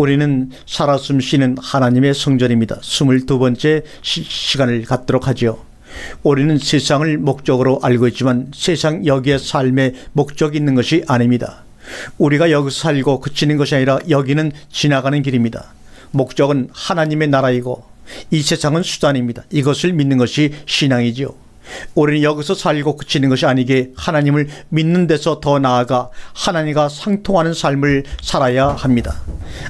우리는 살아 숨쉬는 하나님의 성전입니다. 22번째 시간을 갖도록 하지요. 우리는 세상을 목적으로 알고 있지만 세상 여기에 삶의 목적이 있는 것이 아닙니다. 우리가 여기서 살고 그치는 것이 아니라 여기는 지나가는 길입니다. 목적은 하나님의 나라이고 이 세상은 수단입니다. 이것을 믿는 것이 신앙이지요. 우리는 여기서 살고 그치는 것이 아니게 하나님을 믿는 데서 더 나아가 하나님과 상통하는 삶을 살아야 합니다.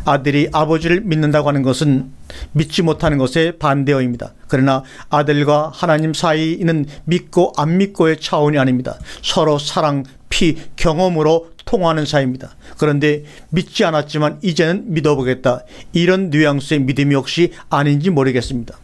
아들이 아버지를 믿는다고 하는 것은 믿지 못하는 것에 반대어입니다. 그러나 아들과 하나님 사이는 믿고 안 믿고의 차원이 아닙니다. 서로 사랑, 피, 경험으로 통하는 사이입니다. 그런데 믿지 않았지만 이제는 믿어보겠다, 이런 뉘앙스의 믿음이 혹시 아닌지 모르겠습니다.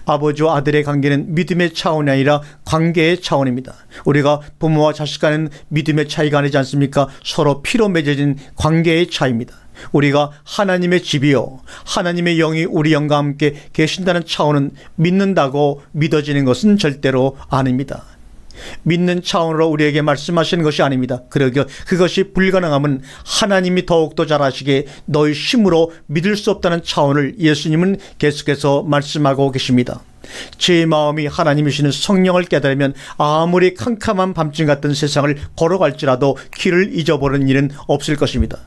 아버지와 아들의 관계는 믿음의 차원이 아니라 관계의 차원입니다. 우리가 부모와 자식 간에는 믿음의 차이가 아니지 않습니까? 서로 피로 맺어진 관계의 차이입니다. 우리가 하나님의 집이요, 하나님의 영이 우리 영과 함께 계신다는 차원은 믿는다고 믿어지는 것은 절대로 아닙니다. 믿는 차원으로 우리에게 말씀하시는 것이 아닙니다. 그것이 불가능하면 하나님이 더욱더 잘하시게 너희 힘으로 믿을 수 없다는 차원을 예수님은 계속해서 말씀하고 계십니다. 제 마음이 하나님이시는 성령을 깨달으면 아무리 캄캄한 밤중 같은 세상을 걸어갈지라도 길을 잊어버리는 일은 없을 것입니다.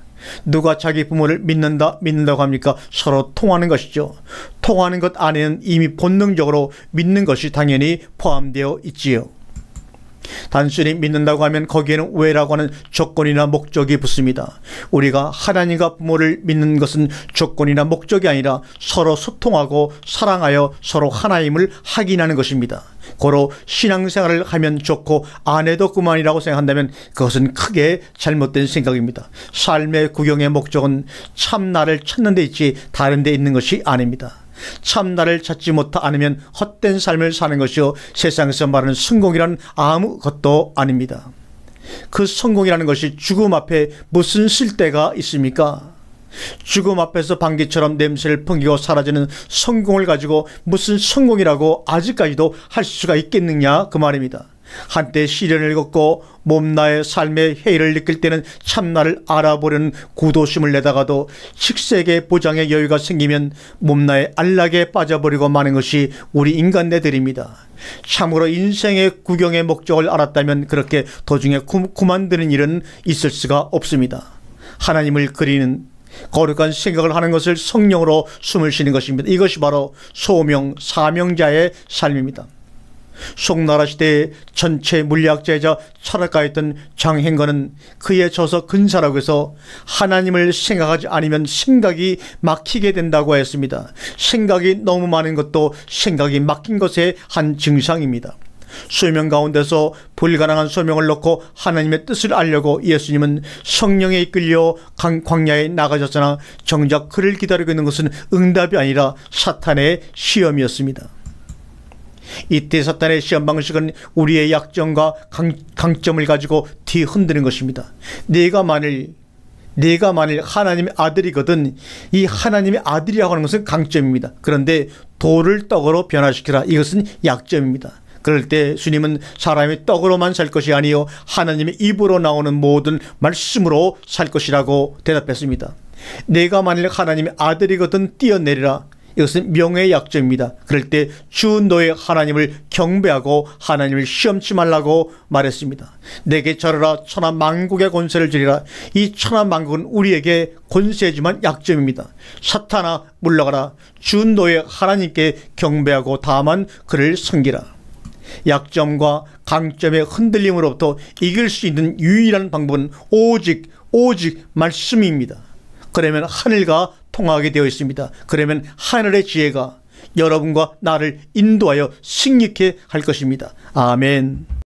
누가 자기 부모를 믿는다고 합니까? 서로 통하는 것이죠. 통하는 것 안에는 이미 본능적으로 믿는 것이 당연히 포함되어 있지요. 단순히 믿는다고 하면 거기에는 왜라고 하는 조건이나 목적이 붙습니다. 우리가 하나님과 부모를 믿는 것은 조건이나 목적이 아니라 서로 소통하고 사랑하여 서로 하나임을 확인하는 것입니다. 고로 신앙생활을 하면 좋고 안 해도 그만이라고 생각한다면 그것은 크게 잘못된 생각입니다. 삶의 구경의 목적은 참나를 찾는 데 있지 다른 데 있는 것이 아닙니다. 참나를 찾지 않으면 헛된 삶을 사는 것이요, 세상에서 말하는 성공이란 아무것도 아닙니다. 그 성공이라는 것이 죽음 앞에 무슨 쓸데가 있습니까? 죽음 앞에서 방귀처럼 냄새를 풍기고 사라지는 성공을 가지고 무슨 성공이라고 아직까지도 할 수가 있겠느냐, 그 말입니다. 한때 시련을 겪고 몸나의 삶의 해이를 느낄 때는 참나를 알아보려는 구도심을 내다가도 식색의 보장의 여유가 생기면 몸나의 안락에 빠져버리고 마는 것이 우리 인간네들입니다. 참으로 인생의 구경의 목적을 알았다면 그렇게 도중에 그만두는 일은 있을 수가 없습니다. 하나님을 그리는 거룩한 생각을 하는 것을 성령으로 숨을 쉬는 것입니다. 이것이 바로 소명, 사명자의 삶입니다. 송나라 시대의 전체 물리학자이자 철학가였던 장행거는 그의 저서 근사라고 해서 하나님을 생각하지 않으면 생각이 막히게 된다고 했습니다. 생각이 너무 많은 것도 생각이 막힌 것의 한 증상입니다. 소명 가운데서 불가능한 소명을 놓고 하나님의 뜻을 알려고 예수님은 성령에 이끌려 광야에 나가셨으나 정작 그를 기다리고 있는 것은 응답이 아니라 사탄의 시험이었습니다. 이때 사탄의 시험 방식은 우리의 약점과 강점을 가지고 뒤흔드는 것입니다. 내가 만일 하나님의 아들이거든, 이 하나님의 아들이라고 하는 것은 강점입니다. 그런데 돌을 떡으로 변화시키라, 이것은 약점입니다. 그럴 때 주님은 사람이 떡으로만 살 것이 아니요 하나님의 입으로 나오는 모든 말씀으로 살 것이라고 대답했습니다. 내가 만일 하나님의 아들이거든 뛰어내리라, 이것은 명예의 약점입니다. 그럴 때 주 너의 하나님을 경배하고 하나님을 시험치 말라고 말했습니다. 내게 절하라, 천하 만국의 권세를 주리라. 이 천하 만국은 우리에게 권세지만 약점입니다. 사탄아 물러가라, 주 너의 하나님께 경배하고 다만 그를 섬기라. 약점과 강점의 흔들림으로부터 이길 수 있는 유일한 방법은 오직 말씀입니다. 그러면 하늘과 통하게 되어 있습니다. 그러면 하늘의 지혜가 여러분과 나를 인도하여 승리케 할 것입니다. 아멘.